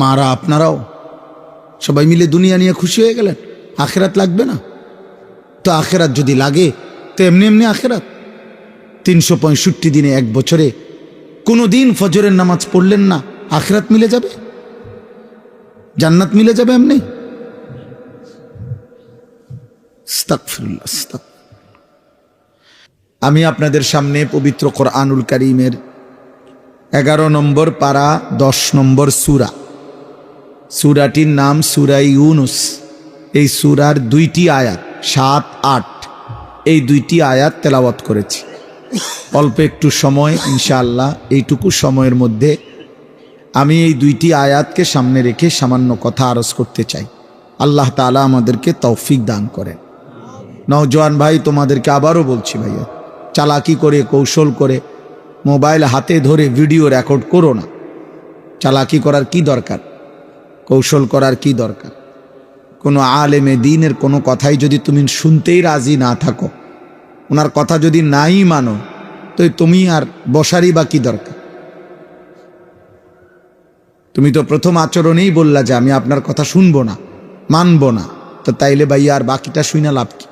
মারা আপনারাও সবাই মিলে দুনিয়া নিয়ে খুশি হয়ে গেলেন, আখেরাত লাগবে না? তো আখেরাত যদি লাগে তো এমনি এমনি আখেরাত 365 দিনে এক বছরে কোনো দিন ফজরের নামাজ পড়লেন না, আখেরাত মিলে যাবে, জান্নাত মিলে যাবে এমনি? আস্তাগফিরুল্লাহ, আমি আপনাদের সামনে পবিত্র কোরআনুল কারীমের 11 নম্বর পারা 10 নম্বর সূরা, সূরাটির নাম সূরা ইউনুস। এই সূরার 2টি আয়াত 7, 8 এই 2টি আয়াত তেলাওয়াত করেছি। অল্প একটু সময়, ইনশাআল্লাহ এইটুকু সময়ের মধ্যে আমি এই 2টি আয়াতকে সামনে রেখে সামান্য কথা আরজ করতে চাই। আল্লাহ তাআলা আমাদেরকে তৌফিক দান করেন। নওজোয়ান ভাই, তোমাদেরকে আবারও বলছি ভাইয়া, চালাকি করে কৌশল করে মোবাইল হাতে ধরে ভিডিও রেকর্ড করো না। চালাকি করার কি দরকার, কৌশল করার কি দরকার? কোনো আলেমে দ্বীনের কোনো কথাই যদি তুমি শুনতেই রাজি না থাকো, ওনার কথা যদি নাই মানো, তো তুমি আর বসারই বা কি দরকার? তুমি তো প্রথম আচরণেই বললা যে আমি আপনার কথা শুনবো না, মানবো না। তো তাইলে ভাইয়া আর বাকিটা শুনে লাভ কি?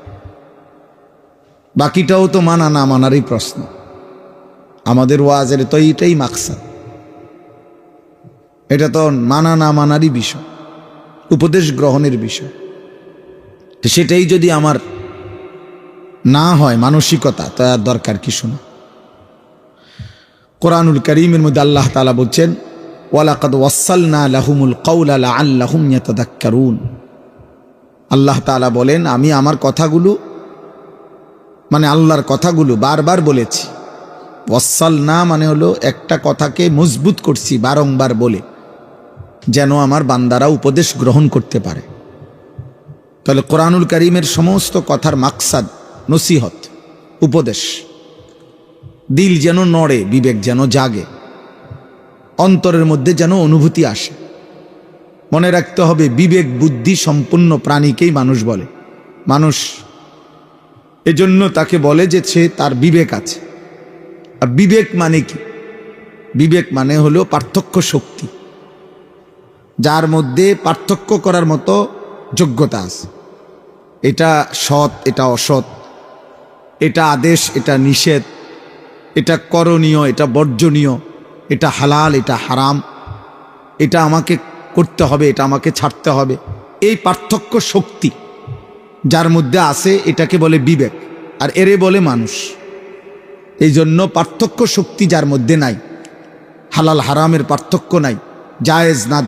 বাকিটাও তো মানা না মানারই প্রশ্ন। আমাদের ওয়াজের তো এইটাই মাকসাদ, এটা তো মানা না মানারই বিষয়, উপদেশ গ্রহণের বিষয়। তো সেটাই যদি আমার না হয় মানসিকতা, তো আর দরকার কি শোনা? কোরআনুল কারীমের মধ্যে আল্লাহ তাআলা বলছেন, ওয়ালাকাদ ওয়াসসালনা লাহুমুল কাওলা লাআল্লাহুম ইয়াতাযাক্কারুন। আল্লাহ তাআলা বলেন, আমি আমার কথাগুলো, মানে আল্লাহর কথাগুলো বারবার বলেছি। ওয়াসসালনা মানে হলো একটা কথাকে মজবুত করছি বারংবার বলে, যেন আমার বান্দারা উপদেশ গ্রহণ করতে পারে। তাহলে কোরআনুল কারীমের সমস্ত কথার মাকসাদ নসিহত, উপদেশ। দিল যেন নড়ে, বিবেক যেন জাগে, অন্তরের মধ্যে যেন অনুভূতি আসে। মনে রাখতে হবে, বিবেক বুদ্ধি সম্পন্ন প্রাণীকেই মানুষ বলে। মানুষ এজন্য তাকে বলে যে সে তার বিবেক আছে। আর বিবেক মানে কি? বিবেক মানে হলো পার্থক্য শক্তি, যার মধ্যে পার্থক্য করার মতো যোগ্যতা আছে। এটা সৎ, এটা অসৎ, এটা আদেশ, এটা নিষেধ, এটা করণীয়, এটা বর্জনীয়, এটা হালাল, এটা হারাম, এটা আমাকে করতে হবে, এটা আমাকে ছাড়তে হবে। এই পার্থক্য শক্তি যার মধ্যে আছে, এটাকে বলে বিবেক, আর এরে বলে মানুষ। এই জন্য পার্থক্য শক্তি যার মধ্যে নাই, হালাল হারামের পার্থক্য নাই, জায়েজ না